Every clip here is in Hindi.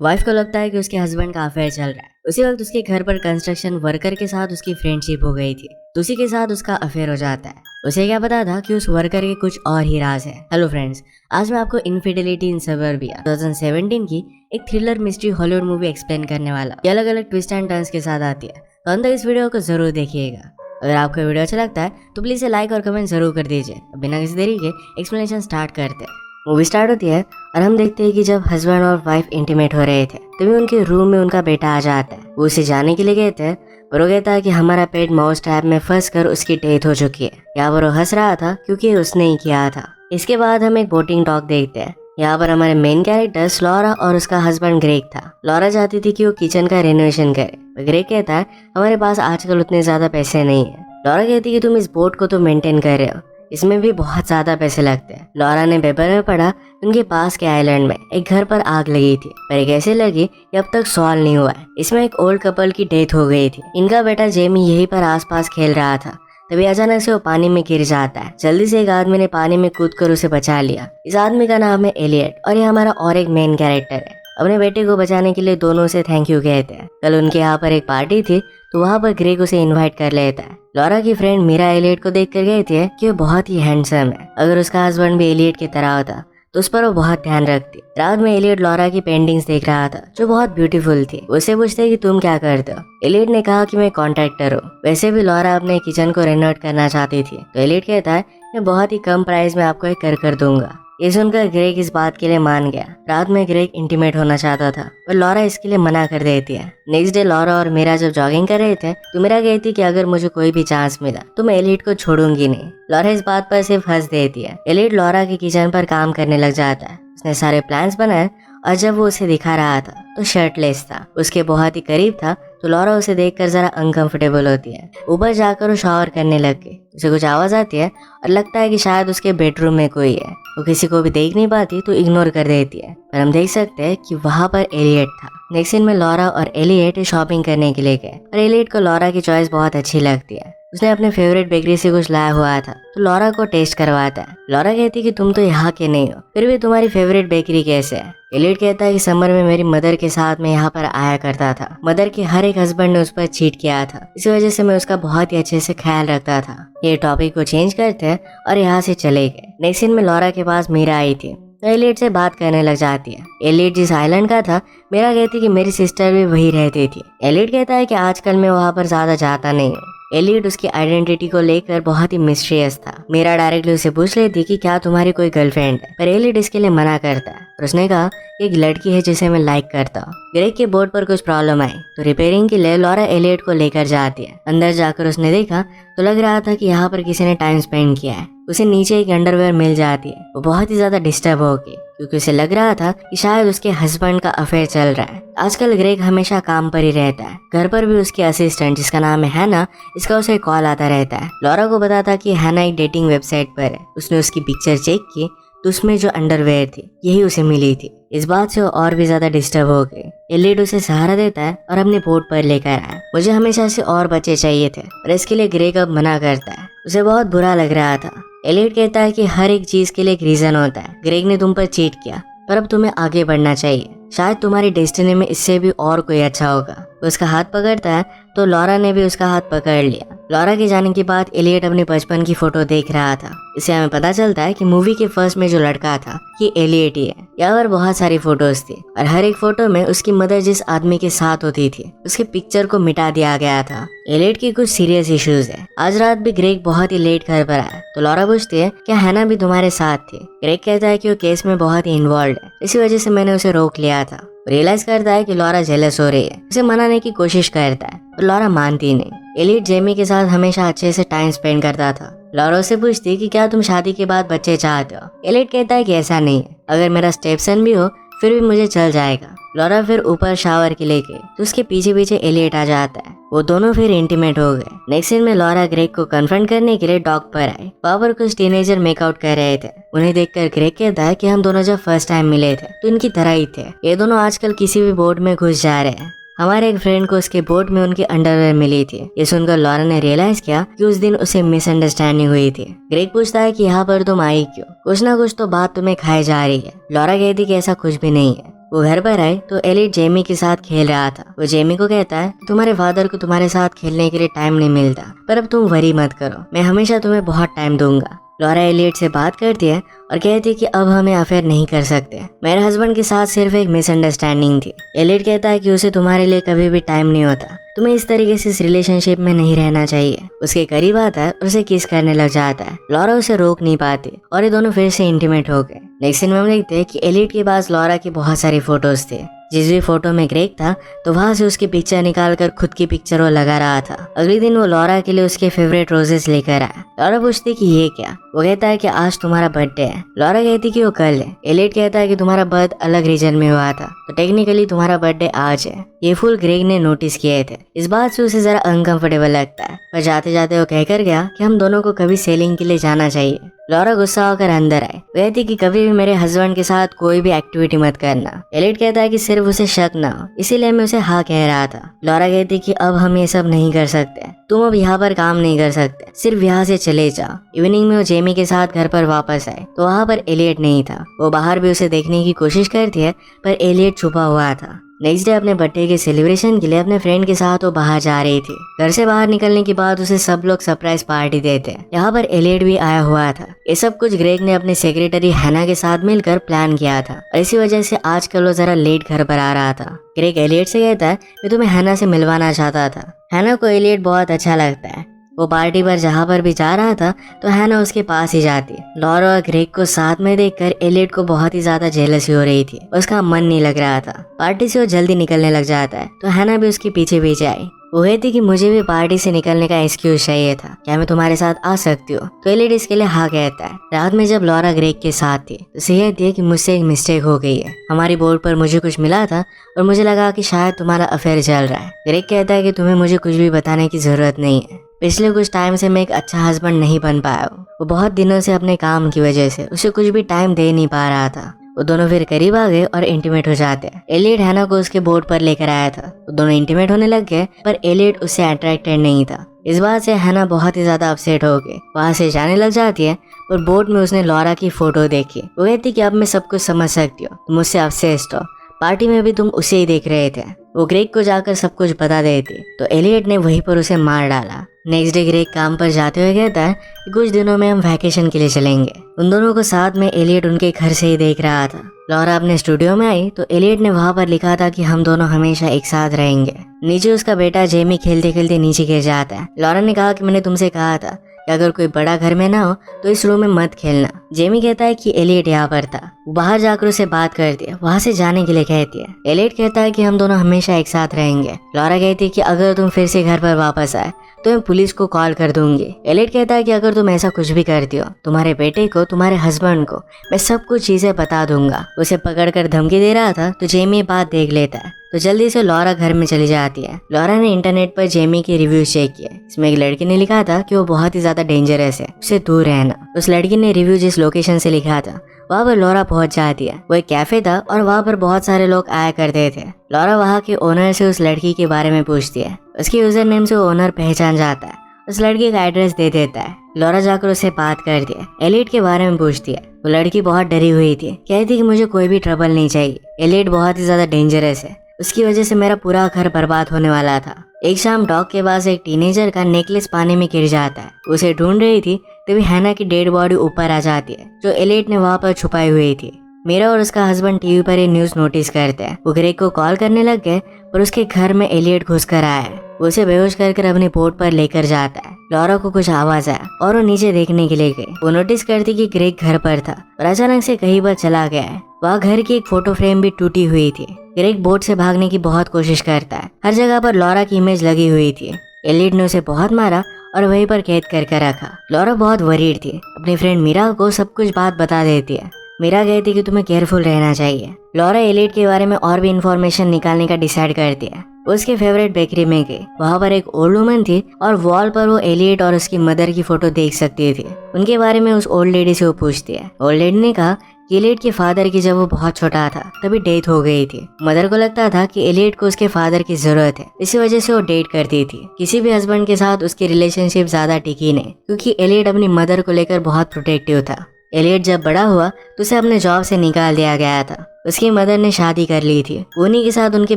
वाइफ को लगता है कि उसके हस्बैंड का अफेयर चल रहा है। उसी वक्त उसके घर पर कंस्ट्रक्शन वर्कर के साथ उसकी फ्रेंडशिप हो गई थी, तो उसी के साथ उसका अफेयर हो जाता है। उसे क्या पता था कि उस वर्कर के कुछ और ही राज है। हेलो फ्रेंड्स, आज मैं आपको इनफिडेलिटी इन सबर्बिया 2017 की एक thriller mystery Hollywood movie explain करने वाला। ये अलग अलग ट्विस्ट एंड टर्न्स के साथ आती है, तो अंत तक इस वीडियो को जरूर देखिएगा। अगर आपको वीडियो अच्छा लगता है तो प्लीज लाइक और कमेंट जरूर कर दीजिए। बिना किसी देरी के एक्सप्लेनेशन स्टार्ट करते हैं। मूवी स्टार्ट होती है और हम देखते हैं कि जब हस्बैंड और वाइफ इंटीमेट हो रहे थे तभी उनके रूम में उनका बेटा आ जाता है। वो उसे जाने के लिए कहते हैं पर वो कहता है कि हमारा पेट माउस ट्रैप में फंस कर उसकी डेथ हो चुकी है। यहाँ पर वो हंस रहा था क्योंकि उसने ही किया था। इसके बाद हम एक बोटिंग टॉक देखते हैं। यहाँ पर हमारे मेन कैरेक्टर्स लॉरा और उसका हस्बैंड ग्रेग था। लॉरा चाहती थी कि वो किचन का रेनोवेशन करे। ग्रेग कहता है हमारे पास आजकल उतने ज्यादा पैसे नहीं है। लॉरा कहती है कि तुम इस बोट को तो मेंटेन कर रहे हो, इसमें भी बहुत ज्यादा पैसे लगते हैं। लॉरा ने पेपर में पढ़ा उनके पास के आइलैंड में एक घर पर आग लगी थी, पर ये कैसे लगी ये अब तक सॉल्व नहीं हुआ है। इसमें एक ओल्ड कपल की डेथ हो गई थी। इनका बेटा जेमी यहीं पर आसपास खेल रहा था, तभी अचानक से वो पानी में गिर जाता है। जल्दी से एक आदमी ने पानी में कूदकर उसे बचा लिया। इस आदमी का नाम है एलियट और ये हमारा और एक मेन कैरेक्टर है। अपने बेटे को बचाने के लिए दोनों से थैंक यू कहते हैं। कल उनके यहाँ पर एक पार्टी थी तो वहाँ पर ग्रेग उसे इनवाइट कर लेता है। लॉरा की फ्रेंड मीरा एलियट को देख कर कहती है कि वो बहुत ही हैंडसम है। अगर उसका हस्बैंड भी एलियट की तरह होता तो उस पर वो बहुत ध्यान रखती। रात में एलियट लॉरा की पेंटिंग्स देख रहा था जो बहुत ब्यूटीफुल थी। उससे पूछते कि तुम क्या करते हो। एलियट ने कहा कि मैं कॉन्ट्रैक्टर हूँ। वैसे भी लॉरा अपने किचन को रेनोवेट करना चाहती थी, तो एलियट कहता है मैं बहुत ही कम प्राइस में आपको एक कर दूंगा। ये सुनकर ग्रेग इस बात के लिए मान गया। रात में ग्रेग इंटीमेट होना चाहता था और लॉरा इसके लिए मना कर देती है। नेक्स्ट डे लॉरा और मीरा जब जॉगिंग कर रहे थे तो मीरा कहती कि अगर मुझे कोई भी चांस मिला तो मैं एलियट को छोड़ूंगी नहीं। लॉरा इस बात पर सिर्फ हंस देती है। एलियट लॉरा के किचन पर काम करने लग जाता है। उसने सारे प्लान्स बनाए और जब वो उसे दिखा रहा था तो शर्टलेस था, उसके बहुत ही करीब था, तो लॉरा उसे देखकर जरा अनकंफर्टेबल होती है। ऊपर जाकर वो शावर करने लग गई। उसे कुछ आवाज आती है और लगता है कि शायद उसके बेडरूम में कोई है। वो किसी को भी देख नहीं पाती तो इग्नोर कर देती है, पर हम देख सकते हैं कि वहाँ पर एलियट था। नेक्स्ट सीन में लॉरा और एलियट शॉपिंग करने के लिए गए और एलियट को लॉरा की चॉइस बहुत अच्छी लगती है। उसने अपने फेवरेट बेकरी से कुछ लाया हुआ था तो लॉरा को टेस्ट करवाता है। लॉरा कहती कि तुम तो यहाँ के नहीं हो, फिर भी तुम्हारी फेवरेट बेकरी कैसे है। एलियट कहता है कि समर में मेरी मदर के साथ मैं यहाँ पर आया करता था। मदर के हर एक हस्बैंड ने उस पर चीट किया था, इस वजह से मैं उसका बहुत ही अच्छे से ख्याल रखता था। ये टॉपिक को चेंज करते हैं और यहाँ से चले गए। नेक्स्ट सीन में लॉरा के पास मीरा आई थी तो एलियट से बात करने लग जाती है। एलियट जिस आइलैंड का था मीरा कहती कि मेरी सिस्टर भी वही रहती थी। एलियट कहता है कि आजकल मैं वहाँ पर ज्यादा जाता नहीं हूँ। एलियट उसकी आइडेंटिटी को लेकर बहुत ही मिस्टीरियस था। मीरा डायरेक्टली उसे पूछ लेती कि क्या तुम्हारी कोई गर्लफ्रेंड है, पर एलियट इसके लिए मना करता है। और उसने कहा एक लड़की है जिसे मैं लाइक करता हूँ। ग्रेग के बोर्ड पर कुछ प्रॉब्लम आई तो रिपेयरिंग के लिए लॉरा एलियट को लेकर जाती है। अंदर जाकर उसने देखा तो लग रहा था कि यहाँ पर किसी ने टाइम स्पेंड किया है। उसे नीचे एक अंडरवेयर मिल जाती है। वो बहुत ही ज्यादा डिस्टर्ब हो गई क्योंकि उसे लग रहा था कि शायद उसके हस्बैंड का अफेयर चल रहा है। आजकल ग्रेग हमेशा काम पर ही रहता है। घर पर भी उसकी असिस्टेंट जिसका नाम है हैना, इसका उसे कॉल आता रहता है। लॉरा को बताता कि हैना एक डेटिंग वेबसाइट पर है। उसने उसकी पिक्चर चेक की तो उसमें जो अंडरवेयर थी यही उसे मिली थी। इस बात से वो और भी ज्यादा डिस्टर्ब हो गई। एलियट उसे सहारा देता है और अपने बोट पर लेकर आया। मुझे हमेशा से और बच्चे चाहिए थे और इसके लिए ग्रेग अब मना करता है। उसे बहुत बुरा लग रहा था। एलियट कहता है कि हर एक चीज के लिए एक रीजन होता है। ग्रेग ने तुम पर चीट किया पर अब तुम्हें आगे बढ़ना चाहिए। शायद तुम्हारी डेस्टिनी में इससे भी और कोई अच्छा होगा। वो उसका हाथ पकड़ता है तो लॉरा ने भी उसका हाथ पकड़ लिया। लॉरा के जाने के बाद एलियट अपने बचपन की फोटो देख रहा था। इससे हमें पता चलता है कि मूवी के फर्स्ट में जो लड़का था ये एलियट ही है। यहाँ पर बहुत सारी फोटोज थी और हर एक फोटो में उसकी मदर जिस आदमी के साथ होती थी उसके पिक्चर को मिटा दिया गया था। एलियट की कुछ सीरियस इश्यूज है। आज रात भी ग्रेग बहुत ही लेट घर पर आया तो लॉरा पूछती है क्या हैना भी तुम्हारे साथ थी। ग्रेग कहता है कि वो केस में बहुत ही इन्वॉल्व है, इसी वजह से मैंने उसे रोक लिया था। रियलाइज करता है कि लॉरा जेलस हो रही है। उसे मनाने की कोशिश करता है पर लॉरा मानती नहीं। एलियट जेमी के साथ हमेशा अच्छे से टाइम स्पेंड करता था। लॉरा उससे पूछती कि क्या तुम शादी के बाद बच्चे चाहते हो। एलियट कहता है कि ऐसा नहीं है, अगर मेरा स्टेपसन भी हो फिर भी मुझे चल जाएगा। लॉरा फिर ऊपर शावर के लिए गई तो उसके पीछे पीछे एलियट आ जाता है। वो दोनों फिर इंटीमेट हो गए। नेक्स्ट सीन में लॉरा ग्रेग को कन्फ्रंट करने के लिए डॉक पर आए। वहाँ पर कुछ टीनेजर मेकआउट कर रहे थे। उन्हें देखकर ग्रेग कहता है कि हम दोनों जब फर्स्ट टाइम मिले थे तो इनकी तरह ही थे। ये दोनों आजकल किसी भी बोट में घुस जा रहे हैं। हमारे एक फ्रेंड को उसके बोट में उनकी अंडरवेयर मिली थी। ये सुनकर लॉरा ने रियलाइज किया कि उस दिन उसे मिसअंडरस्टैंडिंग हुई थी। ग्रेग पूछता है कि यहाँ पर तुम आई क्यों, कुछ ना कुछ तो बात तुम्हें खाई जा रही है। लॉरा कहती कि ऐसा कुछ भी नहीं है। वो घर पर आए तो एलिट जेमी के साथ खेल रहा था। वो जेमी को कहता है तुम्हारे फादर को तुम्हारे साथ खेलने के लिए टाइम नहीं मिलता, पर अब तुम वरी मत करो, मैं हमेशा तुम्हें बहुत टाइम दूंगा। लॉरा एलिट से बात करती है और कहती है कि अब हमें अफेयर नहीं कर सकते, मेरे हस्बैंड के साथ सिर्फ एक मिसअंडरस्टैंडिंग थी। एलिट कहता है कि उसे तुम्हारे लिए कभी भी टाइम नहीं होता, तुम्हें इस तरीके से इस रिलेशनशिप में नहीं रहना चाहिए। उसके करीब आता है और उसे किस करने लग जाता है। लॉरा उसे रोक नहीं पाती और ये दोनों फिर से इंटीमेट हो गए। नेक्स्ट सीन में हम देखते हैं कि एलिट के पास लॉरा की बहुत सारी फोटोज थे। जिस भी फोटो में ग्रेग था तो वहां से उसकी पिक्चर निकालकर खुद की पिक्चर वो लगा रहा था। अगले दिन वो लॉरा के लिए उसके फेवरेट रोजेस लेकर आया। लॉरा पूछती कि ये क्या? वो कहता है कि आज तुम्हारा बर्थडे है। लॉरा कहती कि वो कल है। एलिट कहता है कि तुम्हारा बर्थ अलग रीजन में हुआ था, तो टेक्निकली तुम्हारा बर्थडे आज है। ये फूल ग्रेग ने नोटिस किए थे। इस बात से उसे जरा अनकंफर्टेबल लगता है, पर जाते जाते वो कहकर गया कि हम दोनों को कभी सेलिंग के लिए जाना चाहिए। लॉरा गुस्सा होकर अंदर आए। वो कहती कि कभी भी मेरे हस्बैंड के साथ कोई भी एक्टिविटी मत करना। एलिट कहता है कि सिर्फ उसे शक ना हो, इसीलिए मैं उसे हाँ कह रहा था। लॉरा कहती कि अब हम ये सब नहीं कर सकते, तुम अब यहाँ पर काम नहीं कर सकते, सिर्फ यहाँ से चले जाओ। इवनिंग में वो जेमी के साथ घर पर वापस आए तो वहाँ पर एलियट नहीं था। वो बाहर भी उसे देखने की कोशिश करती है, पर एलियट छुपा हुआ था। नेक्स्ट डे अपने बर्थडे के सेलिब्रेशन के लिए अपने फ्रेंड के साथ वो बाहर जा रही थी। घर से बाहर निकलने के बाद उसे सब लोग सरप्राइज पार्टी देते हैं। यहाँ पर एलियट भी आया हुआ था। ये सब कुछ ग्रेग ने अपनी सेक्रेटरी हैना के साथ मिलकर प्लान किया था और इसी वजह से आजकल वो जरा लेट घर पर आ रहा था। ग्रेग एलियट से कहता है मैं तुम्हें हैना से मिलवाना चाहता था। हैना को एलियट बहुत अच्छा लगता है। वो पार्टी पर जहाँ पर भी जा रहा था तो हैना उसके पास ही जाती। लॉरा और ग्रेग को साथ में देखकर एलियट को बहुत ही ज्यादा जेलसी हो रही थी। उसका मन नहीं लग रहा था। पार्टी से वो जल्दी निकलने लग जाता है तो हैना भी उसके पीछे पीछे आई। वो कहती कि मुझे भी पार्टी से निकलने का एक्सक्यूज चाहिए था, क्या मैं तुम्हारे साथ आ सकती हूँ? तो एलियट इसके लिए हाँ कहता है। रात में जब लॉरा ग्रेग के साथ थी तो उसे कहती है कि मुझसे एक मिस्टेक हो गई है। हमारी बोर्ड पर मुझे कुछ मिला था और मुझे लगा कि शायद तुम्हारा अफेयर चल रहा है। ग्रेग कहता है कि तुम्हें मुझे कुछ भी बताने की जरूरत नहीं है। पिछले कुछ टाइम से मैं एक अच्छा हस्बैंड नहीं बन पाया हूँ। वो बहुत दिनों से अपने काम की वजह से उसे कुछ भी टाइम दे नहीं पा रहा था। वो दोनों फिर करीब आ गए और इंटीमेट हो जाते हैं। एलियट हैना को उसके बोर्ड पर लेकर आया था। वो दोनों इंटीमेट होने लग गए, पर एलियट उससे अट्रैक्टेड नहीं था। इस बात से हैना बहुत ही ज्यादा अपसेट हो गई। वहाँ से जाने लग जाती है, पर बोर्ड में उसने लॉरा की फोटो देखी। वो कहती कि अब मैं सब कुछ समझ सकती हूँ, तुम मुझसे अपसेस्ड हो। पार्टी में भी तुम उसे ही देख रहे थे। वो ग्रेग को जाकर सब कुछ बता देती तो एलियट ने वहीं पर उसे मार डाला। नेक्स्ट डे ग्रेग काम पर जाते हुए कहता है कि कुछ दिनों में हम वैकेशन के लिए चलेंगे। उन दोनों को साथ में एलियट उनके घर से ही देख रहा था। लॉरा अपने स्टूडियो में आई तो एलियट ने वहाँ पर लिखा था कि हम दोनों हमेशा एक साथ रहेंगे। नीचे उसका बेटा जेमी खेलते खेलते नीचे गिर जाता है। लॉरा ने कहा कि मैंने तुमसे कहा था कि अगर कोई बड़ा घर में ना हो तो इस रूम में मत खेलना। जेमी कहता है कि एलियट यहाँ पर था। वो बाहर जाकर उसे बात करती है, वहाँ से जाने के लिए कहती है। एलियट कहता है कि हम दोनों हमेशा एक साथ रहेंगे। लॉरा कहती है कि अगर तुम फिर से घर पर वापस आए तो मैं पुलिस को कॉल कर दूंगी। एलियट कहता है कि अगर तुम ऐसा कुछ भी करती हो, तुम्हारे बेटे को, तुम्हारे हस्बैंड को मैं सब कुछ चीजें बता दूंगा। उसे पकड़कर धमकी दे रहा था तो जेमी बात देख लेता है तो जल्दी से लॉरा घर में चली जाती है। लॉरा ने इंटरनेट पर जेमी के रिव्यू चेक किए। इसमें एक लड़की ने लिखा था कि वो बहुत ही ज्यादा डेंजरस है, उससे दूर रहना। उस लड़की ने रिव्यू जिस लोकेशन से लिखा था वहाँ पर लॉरा पहुंच जाती है। वो एक कैफे था और वहाँ पर बहुत सारे लोग आया करते थे। लॉरा वहाँ के ओनर से उस लड़की के बारे में पूछती है। उसके यूजर नेम से ओनर पहचान जाता है। उस लड़की का एड्रेस दे देता है। लॉरा जाकर उससे बात करती है। एलियट के बारे में पूछती है। वो लड़की बहुत डरी हुई थी, कहती कि मुझे कोई भी ट्रबल नहीं चाहिए। एलियट बहुत ही ज्यादा डेंजरस है, उसकी वजह से मेरा पूरा घर बर्बाद होने वाला था। एक शाम डॉग के पास एक टीनेजर का नेकलेस पानी में गिर जाता है। उसे ढूंढ रही थी तभी हैना की डेड बॉडी ऊपर आ जाती है जो एलियट ने वहाँ पर छुपाई हुई थी। मीरा और उसका हस्बैंड टीवी पर ये न्यूज नोटिस करते हैं। वो ग्रेग को कॉल करने लग गए पर उसके घर में एलियट घुस कर आया है। वो उसे बेहोश कर अपनी बोट पर लेकर जाता है। लॉरा को कुछ आवाज आया और वो नीचे देखने के लिए गई। वो नोटिस करती कि ग्रेग घर पर था और अचानक से कहीं पर चला गया है। वहाँ घर की एक फोटो फ्रेम भी टूटी हुई थी। ग्रेग बोट से भागने की बहुत कोशिश करता है। हर जगह पर लॉरा की इमेज लगी हुई थी। एलियट ने उसे बहुत मारा और वहीं पर कैद करके रखा। लॉरा बहुत वरीड थी। अपनी फ्रेंड मीरा को सब कुछ बात बता देती है। मीरा कहती कि तुम्हें केयरफुल रहना चाहिए। लॉरा एलियट के बारे में और भी इंफॉर्मेशन निकालने का डिसाइड करती है। उसके फेवरेट बेकरी में गई। वहाँ पर एक ओल्ड वुमन थी और वॉल पर वो एलियट और उसकी मदर की फोटो देख सकती थी। उनके बारे में उस ओल्ड लेडी से वो पूछती है। ओल्ड लेडी ने कहा कि एलियट के फादर की जब वो बहुत छोटा था तभी डेथ हो गई थी। मदर को लगता था कि एलियट को उसके फादर की जरूरत है, इसी वजह से वो डेट करती थी। किसी भी हस्बैंड के साथ उसकी रिलेशनशिप ज्यादा टिकी नहीं, क्योंकि एलियट अपनी मदर को लेकर बहुत प्रोटेक्टिव था। एलियट जब बड़ा हुआ तो उसे अपने जॉब से निकाल दिया गया था। उसकी मदर ने शादी कर ली थी। उन्हीं के साथ उनके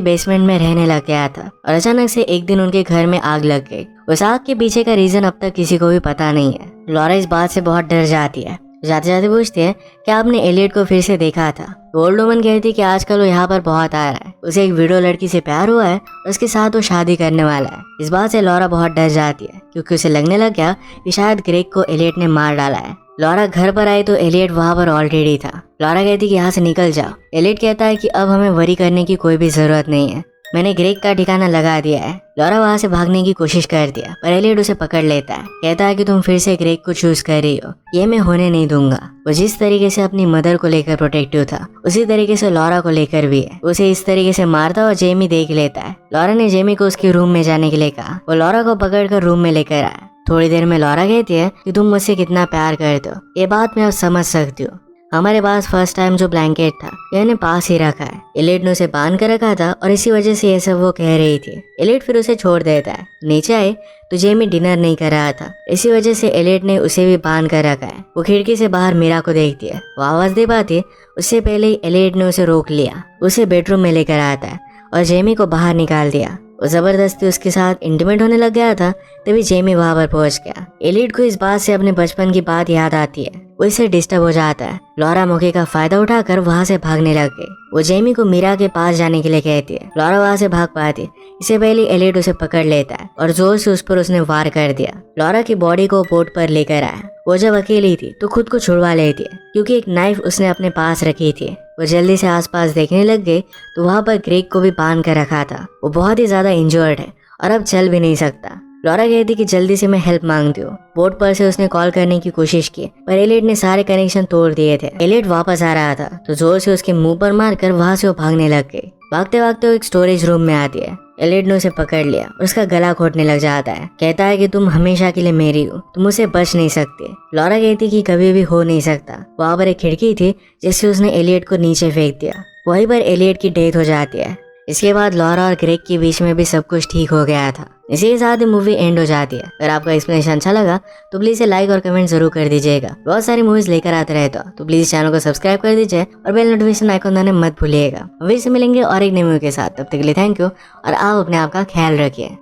बेसमेंट में रहने लग गया था और अचानक से एक दिन उनके घर में आग लग गई। उस आग के पीछे का रीजन अब तक किसी को भी पता नहीं है। लॉरा इस बात से बहुत डर जाती है। जाते जाते पूछती है कि आपने एलियट को फिर से देखा था। ओल्ड वुमन कहती है कि आजकल वो यहाँ पर बहुत आ रहा है, उसे एक वीडियो लड़की से प्यार हुआ है और उसके साथ वो शादी करने वाला है। इस बात से लॉरा बहुत डर जाती है क्योंकि उसे लगने लग गया कि शायद ग्रेग को एलियट ने मार डाला है। लॉरा घर पर आई तो एलियट वहाँ पर ऑलरेडी था। लॉरा कहती कि यहाँ से निकल जाओ। एलियट कहता है कि अब हमें वरी करने की कोई भी जरूरत नहीं है, मैंने ग्रेग का ठिकाना लगा दिया है। लॉरा वहाँ से भागने की कोशिश करती है पर एलियट उसे पकड़ लेता है। कहता है कि तुम फिर से ग्रेग को चूज कर रही हो, ये मैं होने नहीं दूंगा। वो जिस तरीके से अपनी मदर को लेकर प्रोटेक्टिव था उसी तरीके से लॉरा को लेकर भी है। उसे इस तरीके से मारता और जेमी देख लेता है। लॉरा ने जेमी को उसके रूम में जाने के लिए कहा। वो लॉरा को पकड़कर रूम में लेकर आया। थोड़ी देर में लॉरा कहती है कि तुम मुझसे कितना प्यार करते हो, ये बात मैं अब समझ सकती हूँ। हमारे पास फर्स्ट टाइम जो ब्लैंकेट था मैंने पास ही रखा है। एलियट ने उसे बांध कर रखा था और इसी वजह से ये सब वो कह रही थी। एलियट फिर उसे छोड़ देता है। नीचे आए तो जेमी डिनर नहीं कर रहा था, इसी वजह से एलियट ने उसे भी बांध कर रखा है। वो खिड़की से बाहर मीरा को देखती है। वो आवाज दे पाती उससे पहले ही एलियट ने उसे रोक लिया। उसे बेडरूम में लेकर आता है और जेमी को बाहर निकाल दिया। वो जबरदस्ती उसके साथ इंटीमेट होने लग गया था। तभी जेमी वहां पर पहुंच गया। एलियट को इस बात से अपने बचपन की बात याद आती है। वो इससे डिस्टर्ब हो जाता है। लॉरा मौके का फायदा उठाकर वहां से भागने लग गई। वो जेमी को मीरा के पास जाने के लिए कहती है। लॉरा वहां से भाग पाती, इससे पहले एलियट उसे पकड़ लेता है और जोर से उस पर उसने वार कर दिया। लॉरा की बॉडी को बोट पर लेकर आया। वो जब अकेली थी तो खुद को छुड़वा लेती है क्योंकि एक नाइफ उसने अपने पास रखी थी। वो जल्दी से आसपास देखने लग गई तो वहां पर ग्रेग को भी बांध कर रखा था। वो बहुत ही ज्यादा इंजर्ड है और अब चल भी नहीं सकता। लॉरा कहती कि जल्दी से मैं हेल्प मांगती हूँ। बोट पर से उसने कॉल करने की कोशिश की पर एलियट ने सारे कनेक्शन तोड़ दिए थे। एलियट वापस आ रहा था तो जोर से उसके मुंह पर मारकर वहां से वो भागने लग गई। भागते भागते वो एक स्टोरेज रूम में आती है। एलियट ने उसे पकड़ लिया और उसका गला घोटने लग जाता है। कहता है कि तुम हमेशा के लिए मेरी हो, तुम मुझसे बच नहीं सकते। लॉरा कहती कि कभी भी हो नहीं सकता। वहां पर एक खिड़की थी जिससे उसने एलियट को नीचे फेंक दिया। वहीं पर एलियट की डेथ हो जाती है। इसके बाद लॉरा और ग्रेग के बीच में भी सब कुछ ठीक हो गया था। इसी के साथ ही मूवी एंड हो जाती है। अगर आपका एक्सप्लेनेशन अच्छा लगा तो प्लीज इसे लाइक और कमेंट जरूर कर दीजिएगा। बहुत सारी मूवीज लेकर आते रहते हो तो प्लीज चैनल को सब्सक्राइब कर दीजिए और बेल नोटिफिकेशन आइकन दबाना मत भूलिएगा। फिर से मिलेंगे और एक नई मूवी के साथ। तब तक के लिए थैंक यू और आप अपने आप का ख्याल रखिए।